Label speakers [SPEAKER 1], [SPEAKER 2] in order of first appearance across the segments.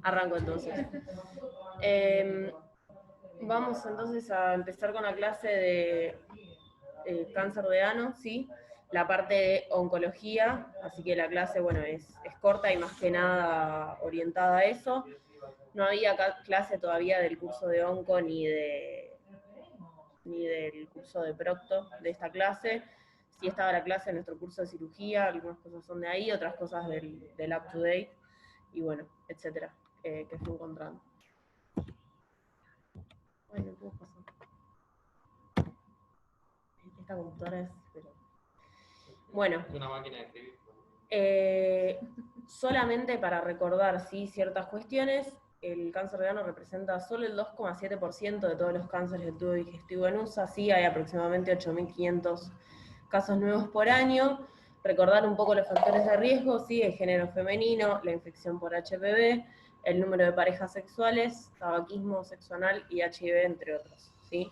[SPEAKER 1] Arranco entonces. Vamos entonces a empezar con la clase de cáncer de ano, ¿sí? La parte de oncología, así que la clase, bueno, es corta y más que nada orientada a eso. No había clase todavía del curso de onco ni del curso de procto de esta clase. Sí estaba la clase de nuestro curso de cirugía, algunas cosas son de ahí, otras cosas del up to date, y bueno, etcétera, que fui encontrando. Bueno, ¿qué pasó? Esta computadora es... Bueno.
[SPEAKER 2] Una máquina de escribir.
[SPEAKER 1] Solamente para recordar, ¿sí?, ciertas cuestiones, el cáncer de ano representa solo el 2,7% de todos los cánceres del tubo digestivo en USA, sí, hay aproximadamente 8.500 casos nuevos por año. Recordar un poco los factores de riesgo, sí, el género femenino, la infección por HPV, el número de parejas sexuales, tabaquismo, sexo anal y HIV, entre otros, ¿sí?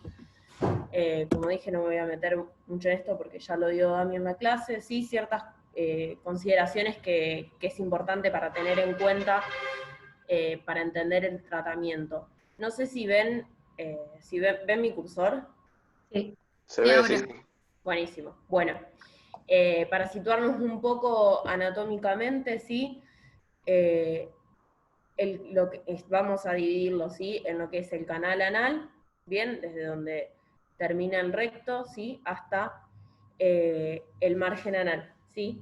[SPEAKER 1] Como dije, no me voy a meter mucho en esto porque ya lo dio Dami en la clase, sí, ciertas consideraciones que es importante para tener en cuenta para entender el tratamiento. No sé si ven mi cursor.
[SPEAKER 3] Sí.
[SPEAKER 4] Se ve,
[SPEAKER 3] ahora.
[SPEAKER 4] sí.
[SPEAKER 1] Buenísimo. Bueno, para situarnos un poco anatómicamente, ¿sí? Vamos a dividirlo, ¿sí?, en lo que es el canal anal, bien, desde donde termina el recto, ¿sí?, hasta el margen anal, ¿sí?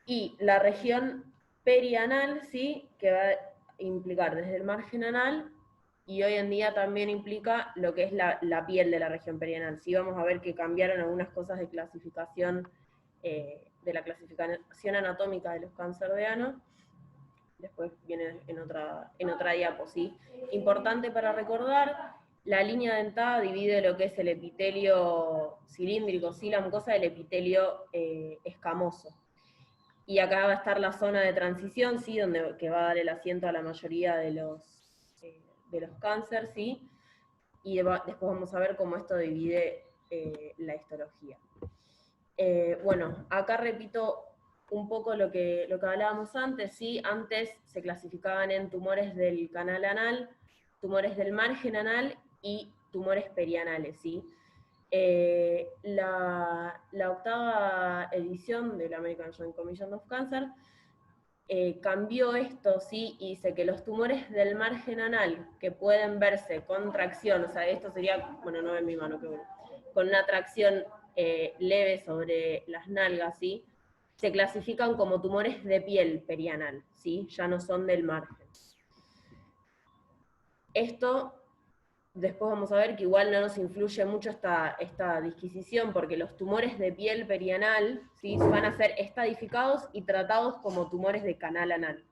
[SPEAKER 1] Y la región perianal, ¿sí?, que va a implicar desde el margen anal, y hoy en día también implica lo que es la piel de la región perianal. Sí, vamos a ver que cambiaron algunas cosas de clasificación, de la clasificación anatómica de los cánceres de ano. Después viene en otra diapo, ¿sí? Importante para recordar, la línea dentada divide lo que es el epitelio cilíndrico, ¿sí?, la mucosa del epitelio escamoso. Y acá va a estar la zona de transición, ¿sí?, que va a dar el asiento a la mayoría de los cánceres, ¿sí? Y después vamos a ver cómo esto divide la histología. Bueno, acá repito un poco lo que hablábamos antes, ¿sí? Antes se clasificaban en tumores del canal anal, tumores del margen anal y tumores perianales, ¿sí? La octava edición de la American Joint Commission of Cancer cambió esto, ¿sí? Y dice que los tumores del margen anal que pueden verse con tracción, o sea, esto sería, bueno, no en mi mano, pero bueno, con una tracción leve sobre las nalgas, ¿sí?, se clasifican como tumores de piel perianal, ¿sí?, ya no son del margen. Esto, después vamos a ver que igual no nos influye mucho esta disquisición, porque los tumores de piel perianal, ¿sí?, van a ser estadificados y tratados como tumores de canal anal.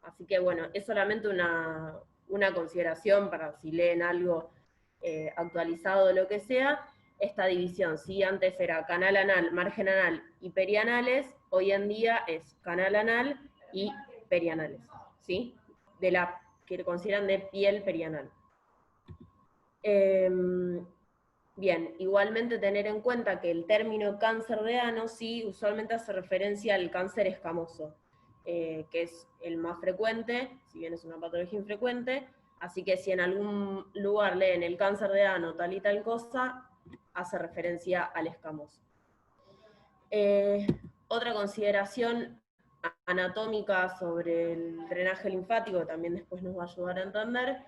[SPEAKER 1] Así que bueno, es solamente una consideración para si leen algo actualizado o lo que sea, esta división, ¿sí? Antes era canal anal, margen anal y perianales, hoy en día es canal anal y perianales, ¿sí? De la que consideran de piel perianal. Bien, igualmente tener en cuenta que el término cáncer de ano, sí, usualmente hace referencia al cáncer escamoso, que es el más frecuente, si bien es una patología infrecuente, así que si en algún lugar leen el cáncer de ano tal y tal cosa, hace referencia al escamoso. Otra consideración anatómica sobre el drenaje linfático, que también después nos va a ayudar a entender,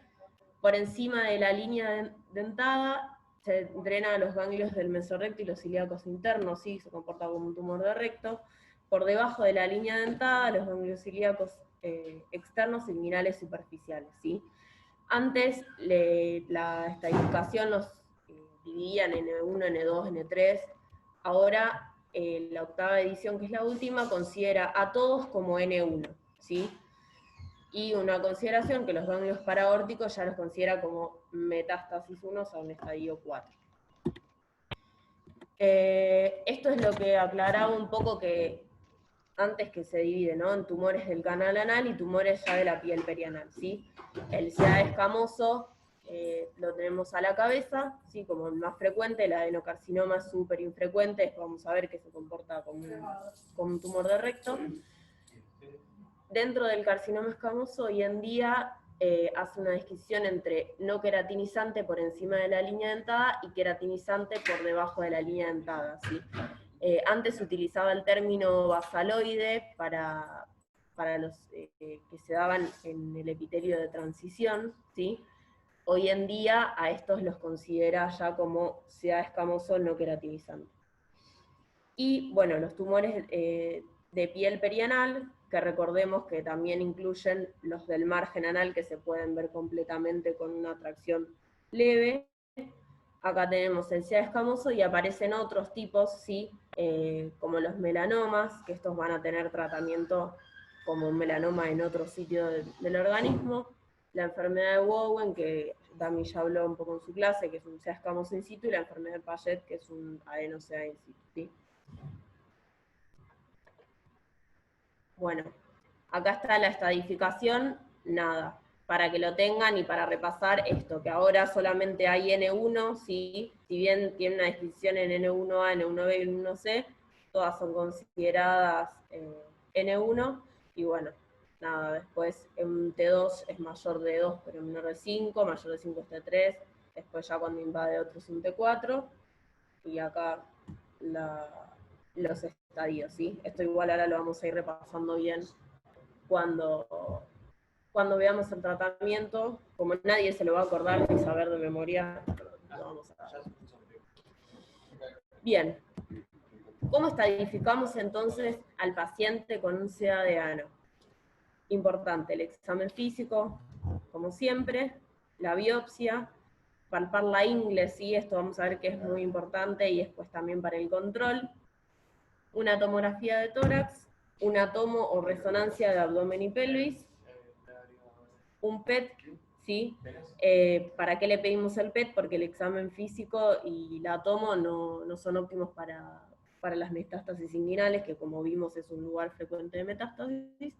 [SPEAKER 1] por encima de la línea dentada se drena los ganglios del mesorrecto y los ilíacos internos, ¿sí?, se comporta como un tumor de recto. Por debajo de la línea dentada, los ganglios ilíacos externos y liminales superficiales, ¿sí? Antes la estadificación los dividía en N1, N2, N3, ahora la octava edición, que es la última, considera a todos como N1, ¿sí? Y una consideración que los ganglios paraórticos ya los considera como metástasis 1, o sea, un estadio 4. Esto es lo que aclaraba un poco que antes que se divide, ¿no?, en tumores del canal anal y tumores ya de la piel perianal, ¿sí? El CA escamoso lo tenemos a la cabeza, ¿sí?, como el más frecuente. El adenocarcinoma es súper infrecuente, después vamos a ver que se comporta como un tumor de recto. dentro del carcinoma escamoso hoy en día hace una distinción entre no queratinizante por encima de la línea dentada y queratinizante por debajo de la línea dentada, ¿sí? Antes se utilizaba el término basaloide para los que se daban en el epitelio de transición, ¿sí? Hoy en día a estos los considera ya como sea escamoso no queratinizante. Y bueno, los tumores de piel perianal, que recordemos que también incluyen los del margen anal, que se pueden ver completamente con una tracción leve. Acá tenemos el SEA escamoso y aparecen otros tipos, ¿sí? Como los melanomas, que estos van a tener tratamiento como un melanoma en otro sitio del organismo. La enfermedad de Bowen, que Dami ya habló un poco en su clase, que es un SEA escamoso in situ, y la enfermedad de Paget, que es un adeno-SEA in situ, ¿sí? Bueno, acá está la estadificación, nada, para que lo tengan y para repasar esto, que ahora solamente hay N1, ¿sí? Si bien tiene una descripción en N1A, N1B y N1C, todas son consideradas N1, y bueno, nada, después un T2 es mayor de 2 pero menor de 5, mayor de 5 es T3, después ya cuando invade otro es un T4, y acá los estadios, ¿sí? Esto igual ahora lo vamos a ir repasando bien cuando veamos el tratamiento. Como nadie se lo va a acordar ni saber de memoria, lo vamos a ver. Bien. ¿Cómo estadificamos entonces al paciente con un SEA de ano? Importante, el examen físico, como siempre, la biopsia, palpar la ingle, ¿sí? Esto vamos a ver que es muy importante y después también para el control. Una tomografía de tórax, una tomo o resonancia de abdomen y pelvis, un PET, ¿sí? ¿Para qué le pedimos el PET? Porque el examen físico y la tomo no son óptimos para las metástasis inguinales, que como vimos es un lugar frecuente de metástasis.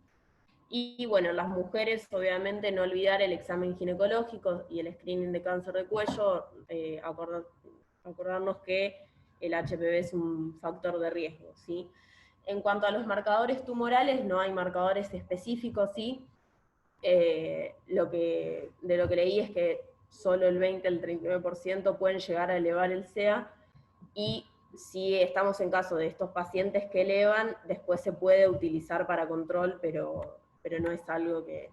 [SPEAKER 1] Y bueno, las mujeres, obviamente, no olvidar el examen ginecológico y el screening de cáncer de cuello, acordarnos que el HPV es un factor de riesgo, ¿sí? En cuanto a los marcadores tumorales, no hay marcadores específicos, ¿sí? De lo que leí es que solo el 20 al 39% pueden llegar a elevar el SEA, y si estamos en caso de estos pacientes que elevan, después se puede utilizar para control, pero no es algo que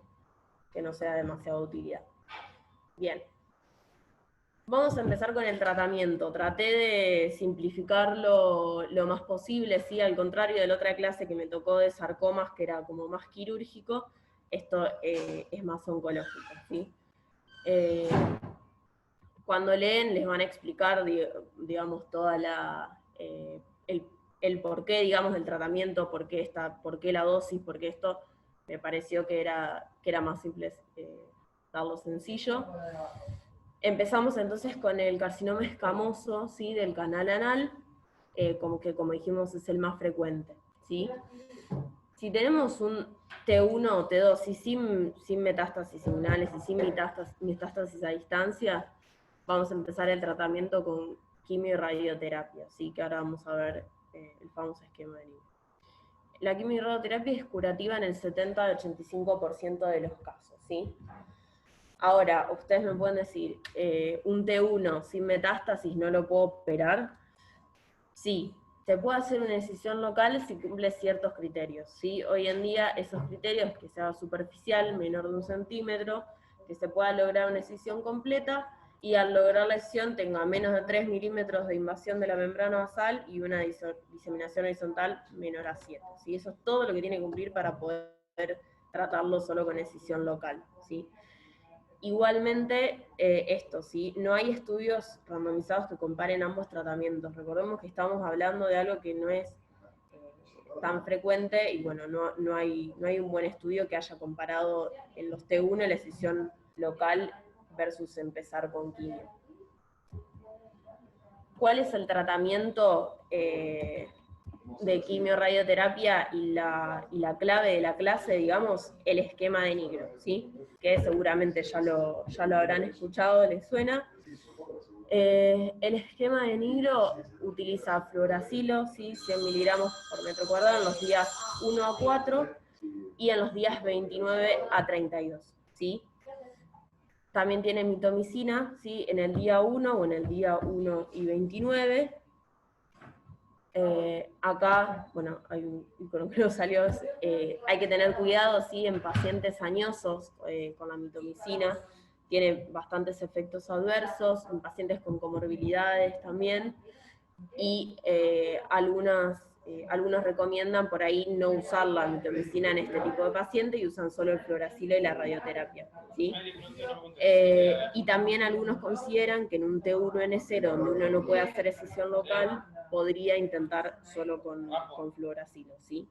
[SPEAKER 1] no sea de demasiada utilidad. Bien. Vamos a empezar con el tratamiento. Traté de simplificarlo lo más posible, ¿sí? Al contrario de la otra clase que me tocó de sarcomas, que era como más quirúrgico, esto es más oncológico, ¿sí? Cuando leen les van a explicar, digamos, toda el porqué, digamos, del tratamiento, por qué la dosis, por qué esto. Me pareció que era más simple darlo sencillo. Empezamos entonces con el carcinoma escamoso, ¿sí? Del canal anal, como dijimos es el más frecuente, ¿sí? Si tenemos un T1 o T2 y sin metástasis inguinales y sin metástasis a distancia, vamos a empezar el tratamiento con quimio y radioterapia, ¿sí? Que ahora vamos a ver el famoso esquema de Nigro. La quimio y radioterapia es curativa en el 70 al 85% de los casos, ¿sí? Ahora, ustedes me pueden decir, un T1 sin metástasis no lo puedo operar. Sí, se puede hacer una incisión local si cumple ciertos criterios, ¿sí? Hoy en día esos criterios, que sea superficial, menor de 1 centímetro, que se pueda lograr una incisión completa, y al lograr la incisión tenga menos de 3 milímetros de invasión de la membrana basal y una diseminación horizontal menor a 7, ¿sí? Eso es todo lo que tiene que cumplir para poder tratarlo solo con incisión local, ¿sí? Igualmente, esto, ¿sí? No hay estudios randomizados que comparen ambos tratamientos. Recordemos que estamos hablando de algo que no es tan frecuente, y bueno, no hay un buen estudio que haya comparado en los T1 la decisión local versus empezar con quimio. ¿Cuál es el tratamiento de quimio-radioterapia y la clave de la clase, digamos? El esquema de Nigro, ¿sí? Que seguramente ya lo habrán escuchado, les suena. El esquema de Nigro utiliza fluoracilo, ¿sí? 100 miligramos por metro cuadrado en los días 1 a 4, y en los días 29 a 32, ¿sí? También tiene mitomicina, ¿sí? En el día 1 o en el día 1 y 29. Acá, bueno, hay un icono que no salió, hay que tener cuidado, ¿sí? En pacientes añosos con la mitomicina, tiene bastantes efectos adversos, en pacientes con comorbilidades también, y algunos recomiendan por ahí no usar la mitomicina en este tipo de pacientes y usan solo el fluoracilo y la radioterapia, ¿sí? Y también algunos consideran que en un T1N0 donde uno no puede hacer escisión local, podría intentar solo con fluoracilo, ¿sí?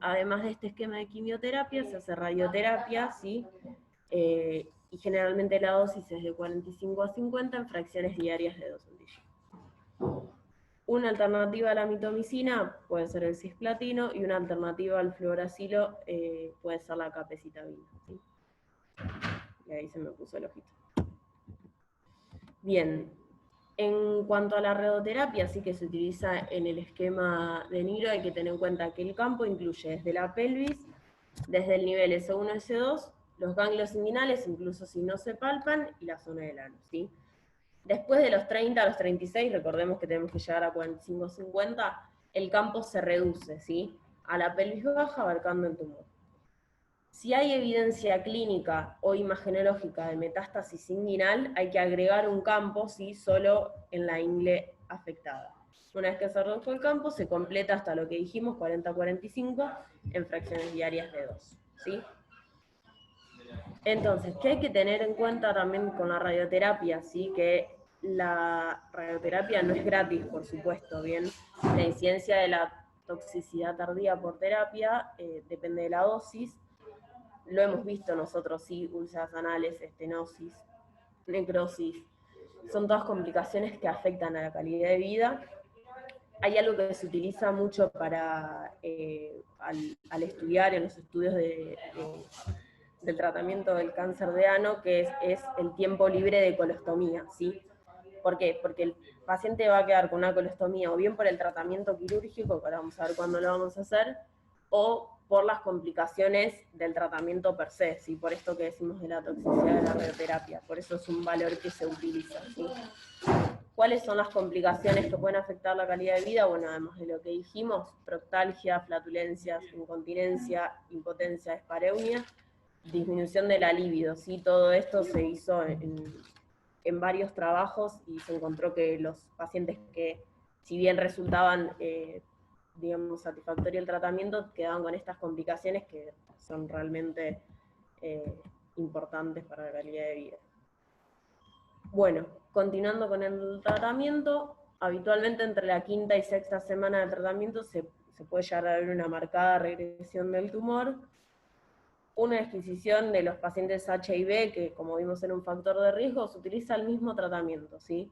[SPEAKER 1] Además de este esquema de quimioterapia, se hace radioterapia, ¿sí? Y generalmente la dosis es de 45 a 50 en fracciones diarias de 2 centillos. Una alternativa a la mitomicina puede ser el cisplatino y una alternativa al fluoracilo puede ser la capecitabina, ¿sí? Y ahí se me puso el ojito. Bien, en cuanto a la radioterapia, sí que se utiliza en el esquema de Niro, hay que tener en cuenta que el campo incluye desde la pelvis, desde el nivel S1, S2, los ganglios inguinales, incluso si no se palpan, y la zona del ano, ¿sí? Después de los 30 a los 36, recordemos que tenemos que llegar a 45 50, el campo se reduce, ¿sí? A la pelvis baja, abarcando el tumor. Si hay evidencia clínica o imagenológica de metástasis inguinal, hay que agregar un campo, ¿sí? Solo en la ingle afectada. Una vez que se redujo el campo, se completa hasta lo que dijimos, 40-45, en fracciones diarias de 2, ¿sí? Entonces, ¿qué hay que tener en cuenta también con la radioterapia? ¿Sí? Que la radioterapia no es gratis, por supuesto, ¿bien? La incidencia de la toxicidad tardía por terapia depende de la dosis. Lo hemos visto nosotros, sí, úlceras anales, estenosis, necrosis. Son todas complicaciones que afectan a la calidad de vida. Hay algo que se utiliza mucho para, al estudiar en los estudios del tratamiento del cáncer de ano, que es el tiempo libre de colostomía, ¿sí? ¿Por qué? Porque el paciente va a quedar con una colostomía o bien por el tratamiento quirúrgico, que ahora vamos a ver cuándo lo vamos a hacer, o por las complicaciones del tratamiento per se, ¿sí? Por esto que decimos de la toxicidad de la radioterapia, por eso es un valor que se utiliza, ¿sí? ¿Cuáles son las complicaciones que pueden afectar la calidad de vida? Bueno, además de lo que dijimos, proctalgia, flatulencias, incontinencia, impotencia, dispareunia, disminución de la libido, ¿sí? Todo esto se hizo en varios trabajos y se encontró que los pacientes que, si bien resultaban, digamos, satisfactorio el tratamiento, quedaban con estas complicaciones que son realmente importantes para la calidad de vida. Bueno, continuando con el tratamiento, habitualmente entre la quinta y sexta semana de tratamiento se puede llegar a ver una marcada regresión del tumor, una adquisición de los pacientes HIV, que como vimos era un factor de riesgo, se utiliza el mismo tratamiento, ¿sí?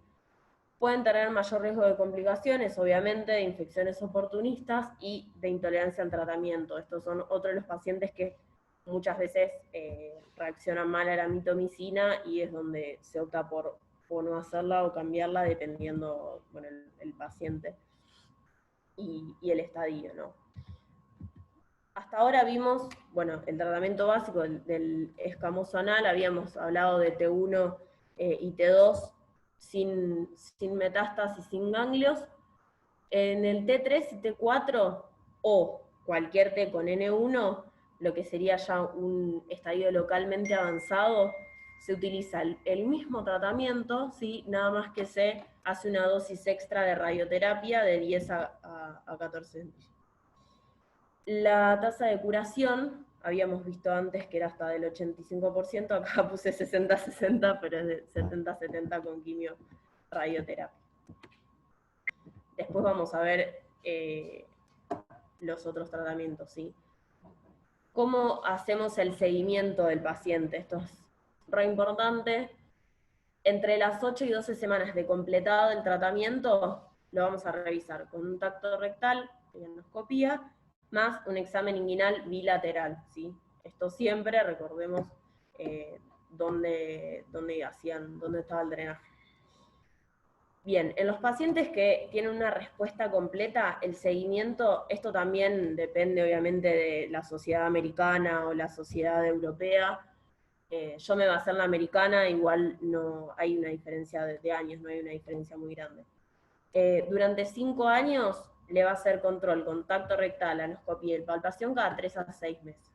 [SPEAKER 1] Pueden tener mayor riesgo de complicaciones, obviamente, de infecciones oportunistas y de intolerancia al tratamiento. Estos son otros de los pacientes que muchas veces reaccionan mal a la mitomicina y es donde se opta por no hacerla o cambiarla dependiendo, bueno, el paciente y el estadio, ¿no? Hasta ahora vimos, bueno, el tratamiento básico del escamoso anal, habíamos hablado de T1 y T2 sin metástasis, sin ganglios. En el T3 y T4, o cualquier T con N1, lo que sería ya un estadio localmente avanzado, se utiliza el mismo tratamiento, ¿sí? Nada más que se hace una dosis extra de radioterapia de 10 a 14 centillos. La tasa de curación, habíamos visto antes que era hasta del 85%, acá puse 60-60, pero es de 70-70 con quimio radioterapia. Después vamos a ver los otros tratamientos, ¿sí? ¿Cómo hacemos el seguimiento del paciente? Esto es re importante. Entre las 8 y 12 semanas de completado el tratamiento, lo vamos a revisar con un tacto rectal, endoscopía, más un examen inguinal bilateral, ¿sí? Esto siempre, recordemos, dónde estaba el drenaje. Bien, en los pacientes que tienen una respuesta completa, el seguimiento, esto también depende obviamente de la sociedad americana o la sociedad europea. Yo me basé en la americana, igual no hay una diferencia de años, no hay una diferencia muy grande. Durante 5 años le va a hacer control, contacto rectal, anoscopia y palpación cada 3 a 6 meses.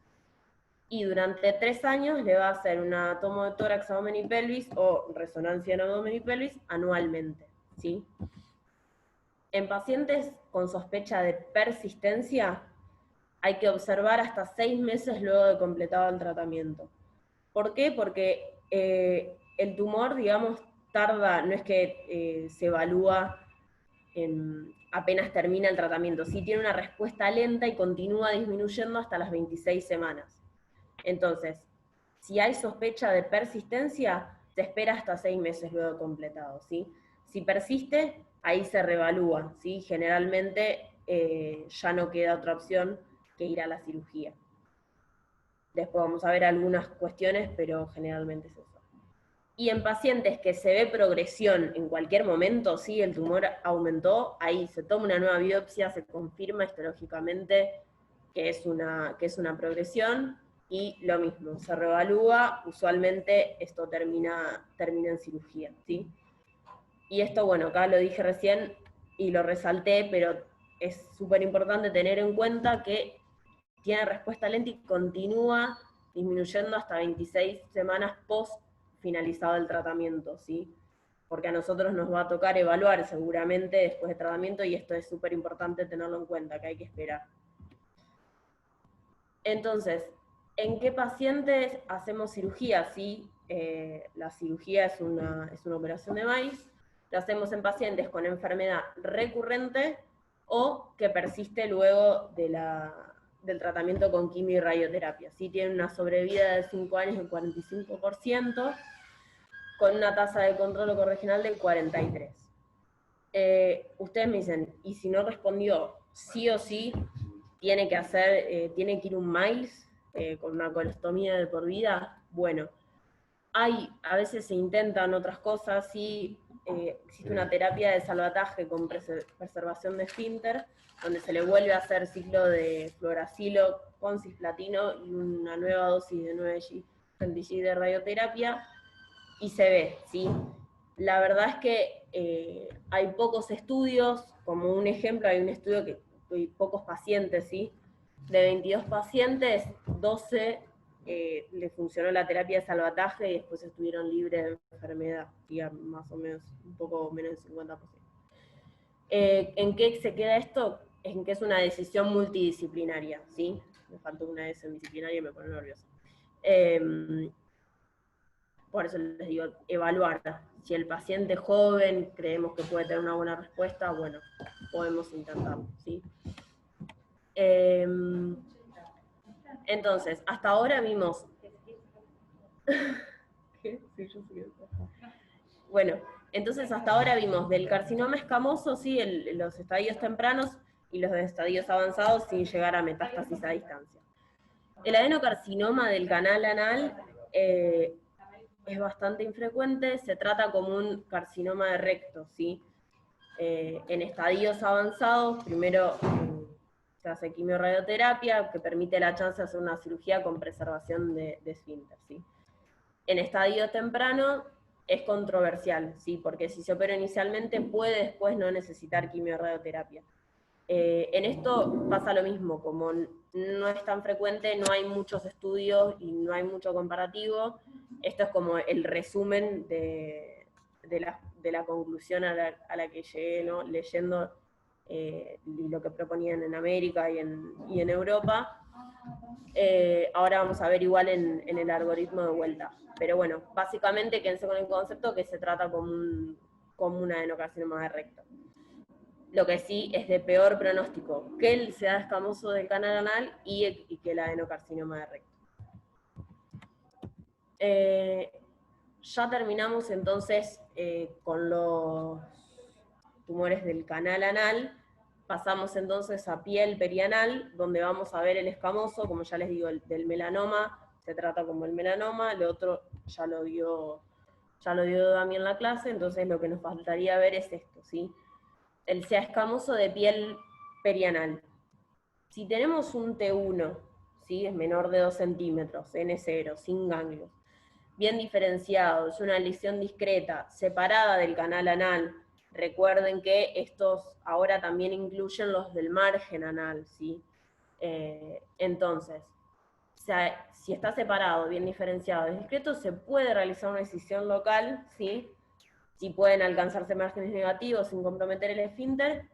[SPEAKER 1] Y durante 3 años le va a hacer una tomo de tórax, abdomen y pelvis o resonancia en abdomen y pelvis anualmente, ¿sí? En pacientes con sospecha de persistencia hay que observar hasta 6 meses luego de completado el tratamiento. ¿Por qué? Porque el tumor, digamos, tarda, no es que se evalúa apenas termina el tratamiento, sí tiene una respuesta lenta y continúa disminuyendo hasta las 26 semanas. Entonces, si hay sospecha de persistencia, se espera hasta 6 meses luego de completado, ¿sí? Si persiste, ahí se reevalúa, ¿sí? Generalmente ya no queda otra opción que ir a la cirugía. Después vamos a ver algunas cuestiones, pero generalmente es eso. Y en pacientes que se ve progresión en cualquier momento, sí, el tumor aumentó, ahí se toma una nueva biopsia, se confirma histológicamente que es una progresión, y lo mismo, se reevalúa, usualmente esto termina en cirugía, ¿sí? Y esto, bueno, acá lo dije recién y lo resalté, pero es súper importante tener en cuenta que tiene respuesta lenta y continúa disminuyendo hasta 26 semanas post finalizado el tratamiento, ¿sí? Porque a nosotros nos va a tocar evaluar seguramente después de tratamiento, y esto es súper importante tenerlo en cuenta, que hay que esperar. Entonces, ¿en qué pacientes hacemos cirugía? Sí, la cirugía es una operación de maíz, la hacemos en pacientes con enfermedad recurrente o que persiste luego del tratamiento con quimio y radioterapia. Sí, tiene una sobrevida de 5 años del 45%, con una tasa de control corregional del 43%. Ustedes me dicen, ¿y si no respondió sí o sí, tiene que ir un MILES con una colostomía de por vida? Bueno, a veces se intentan otras cosas, sí, existe una terapia de salvataje con preservación de esfínter, donde se le vuelve a hacer ciclo de fluoracilo con cisplatino y una nueva dosis de 9G de radioterapia, y se ve, ¿sí? La verdad es que hay pocos estudios, como un ejemplo, hay un estudio que hay pocos pacientes, ¿sí? De 22 pacientes, 12 le funcionó la terapia de salvataje y después estuvieron libres de enfermedad, digamos, más o menos, un poco menos del 50%. ¿En qué se queda esto? En que es una decisión multidisciplinaria, ¿sí? Me faltó una S en disciplinaria y me pone nerviosa. Por eso les digo, evaluar. Si el paciente joven creemos que puede tener una buena respuesta, bueno, podemos intentarlo, ¿sí? Entonces, hasta ahora vimos... ¿Qué? Sí, yo sí. Bueno, entonces hasta ahora vimos del carcinoma escamoso, sí, los estadios tempranos y los estadios avanzados sin llegar a metástasis a distancia. El adenocarcinoma del canal anal es bastante infrecuente, se trata como un carcinoma de recto, ¿sí? En estadios avanzados, primero se hace quimiorradioterapia, que permite la chance de hacer una cirugía con preservación de esfínter, ¿sí? En estadio temprano es controversial, ¿sí? Porque si se opera inicialmente puede después no necesitar quimiorradioterapia. En esto pasa lo mismo, como no es tan frecuente, no hay muchos estudios y no hay mucho comparativo. Esto es como el resumen de la conclusión a la que llegué, ¿no? Leyendo lo que proponían en América y en Europa. Ahora vamos a ver igual en el algoritmo de vuelta. Pero bueno, básicamente quédense con el concepto que se trata como un adenocarcinoma de recto. Lo que sí es de peor pronóstico que el sedado escamoso del canal anal y que el adenocarcinoma de recto. Ya terminamos entonces con los tumores del canal anal. Pasamos entonces a piel perianal, donde vamos a ver el escamoso, como ya les digo, del melanoma, se trata como el melanoma, lo otro ya lo ya lo dio Dami en la clase, entonces lo que nos faltaría ver es esto, ¿sí? El sea escamoso de piel perianal. Si tenemos un T1, ¿sí? Es menor de 2 centímetros, N0, sin ganglios, bien diferenciado, es una lesión discreta, separada del canal anal. Recuerden que estos ahora también incluyen los del margen anal, ¿sí? Entonces, si está separado, bien diferenciado, es discreto, se puede realizar una decisión local, ¿sí? Si pueden alcanzarse márgenes negativos sin comprometer el esfínter,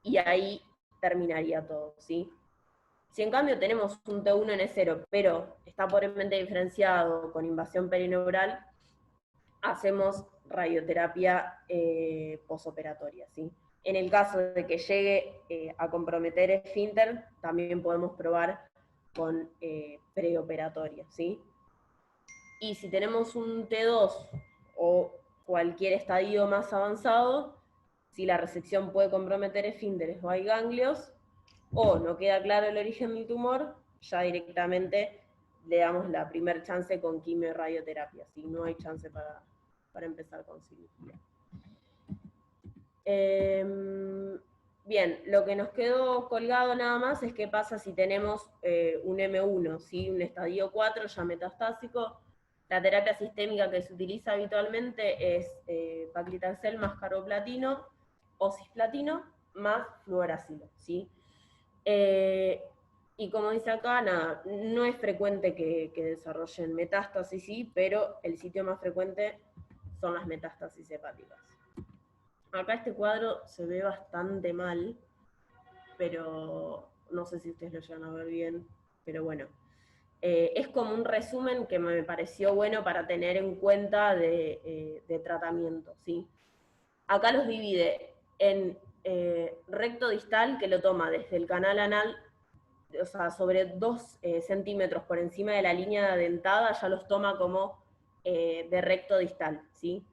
[SPEAKER 1] y ahí terminaría todo, ¿sí? Si en cambio tenemos un T1N0, pero está pobremente diferenciado con invasión perineural, hacemos radioterapia posoperatoria, ¿sí? En el caso de que llegue a comprometer esfínter, también podemos probar con preoperatoria, ¿sí? Y si tenemos un T2 o cualquier estadio más avanzado, si la resección puede comprometer esfínteres o hay ganglios, o no queda claro el origen del tumor, ya directamente le damos la primer chance con quimio y radioterapia, si no hay chance para empezar con cirugía. Bien, lo que nos quedó colgado nada más es qué pasa si tenemos un M1, ¿sí? Un estadio 4 ya metastásico. La terapia sistémica que se utiliza habitualmente es paclitaxel más carboplatino o cisplatino más fluoracilo, ¿sí? Y como dice acá, nada, no es frecuente que desarrollen metástasis, sí, pero el sitio más frecuente son las metástasis hepáticas. Acá este cuadro se ve bastante mal, pero no sé si ustedes lo llegan a ver bien, pero bueno. Es como un resumen que me pareció bueno para tener en cuenta de tratamiento, ¿sí? Acá los divide en recto distal, que lo toma desde el canal anal, o sea, sobre 2 centímetros por encima de la línea dentada, ya los toma como de recto distal, ¿sí?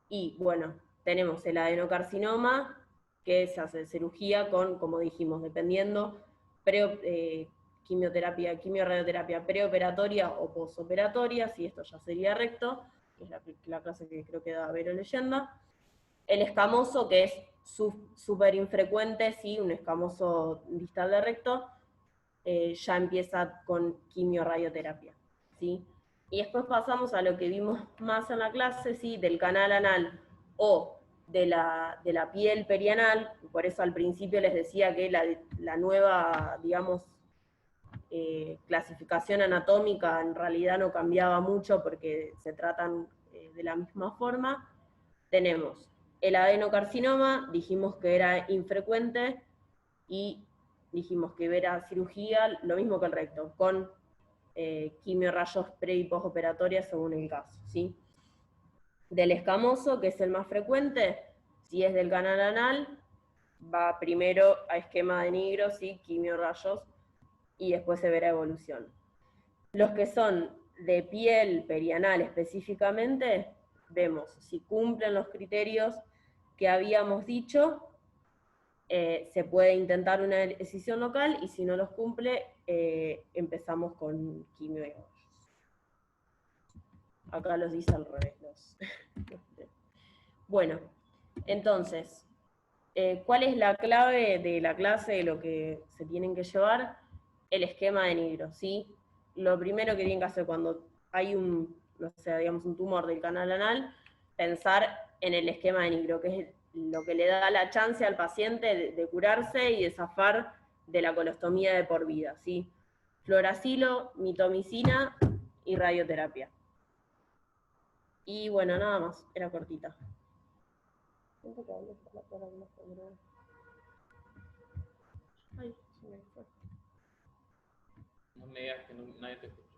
[SPEAKER 1] Y bueno, tenemos el adenocarcinoma, que se hace cirugía con, como dijimos, dependiendo, quimioterapia, quimioradioterapia preoperatoria o posoperatoria, si esto ya sería recto, que es la clase que creo que da Vero Leyenda. El escamoso, que es súper infrecuente, sí, un escamoso distal de recto, ya empieza con quimioradioterapia, ¿sí? Y después pasamos a lo que vimos más en la clase, ¿sí? Del canal anal o de la piel perianal, por eso al principio les decía que la nueva, digamos, clasificación anatómica en realidad no cambiaba mucho porque se tratan de la misma forma. Tenemos el adenocarcinoma, dijimos que era infrecuente, y dijimos que era cirugía, lo mismo que el recto, con quimiorrayos pre y postoperatorias según el caso, ¿sí? Del escamoso, que es el más frecuente, si es del canal anal, va primero a esquema de Nigro, ¿sí? Quimiorrayos, y después se verá evolución. Los que son de piel perianal específicamente, vemos si cumplen los criterios que habíamos dicho, se puede intentar una decisión local, y si no los cumple, empezamos con quimio y rayos. Acá los dice al revés. Bueno, entonces, ¿cuál es la clave de la clase de lo que se tienen que llevar? El esquema de Nigro, ¿sí? Lo primero que tienen que hacer cuando hay no sé, digamos, un tumor del canal anal, pensar en el esquema de Nigro, que es lo que le da la chance al paciente de curarse y de zafar de la colostomía de por vida, ¿sí? Fluoracilo, mitomicina y radioterapia. Y bueno, nada más, era cortita.
[SPEAKER 2] Ay, se me fue. No me digas que nadie te escucha.